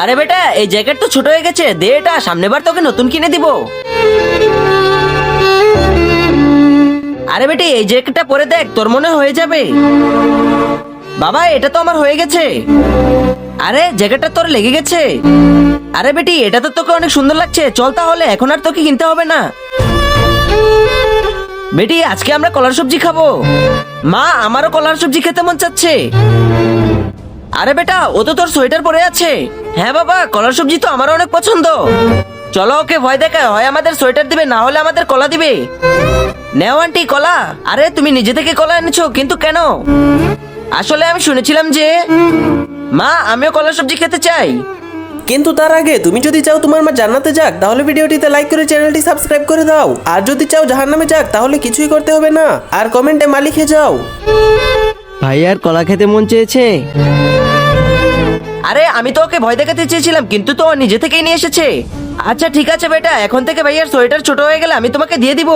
আরে বেটা, এই জ্যাকেট তো ছোট হয়ে গেছে, দে এটা, সামনেবার তোকে নতুন কিনে দিব। আরে বেটি, এই জ্যাকেটটা পরে দেখ, তোর মনে হয়ে যাবে। বাবা, এটা তো আমার হয়ে গেছে। আরে জ্যাকেটটা তোর লেগে গেছে। আরে বেটি, এটা তো তোকে অনেক সুন্দর লাগছে, চল তাহলে, এখন আর তোকে কিনতে হবে না। বেটি, আজকে আমরা কলার সবজি খাবো। মা, আমারও কলার সবজি খেতে মন চাচ্ছে। আরে বেটা, ও তো তোর সোয়েটার পরে আছে। হ্যাঁ বাবা, কলার সবজি তো আমারও অনেক পছন্দ। চলো ওকে ভয় দেখায়, হয় আমাদের সোয়েটার দিবে, না হলে আমাদের কলা দিবে। নেও আন্টি কলা। আরে তুমি নিজে থেকে কলা এনেছো, কিন্তু কেন? আসলে আমি শুনেছিলাম যে মা, আমিও কলার সবজি খেতে চাই। কিন্তু তার আগে তুমি যদি চাও তোমার মা জান্নাতে যাক, তাহলে ভিডিওটিতে লাইক করে চ্যানেলটি সাবস্ক্রাইব করে দাও। আর যদি চাও জাহান্নামে যাক, তাহলে কিছুই করতে হবে না, আর কমেন্টে মা লিখে যাও। ভাইয়ার কলা খেতে মন চেয়েছে। আরে আমি তো ওকে ভয় দেখাতে চেয়েছিলাম, কিন্তু তো ও নিজে থেকেই নিয়ে এসেছে। আচ্ছা ঠিক আছে বেটা, এখন থেকে ভাইয়ার সোয়েটার ছোট হয়ে গেলে আমি তোমাকে দিয়ে দিব।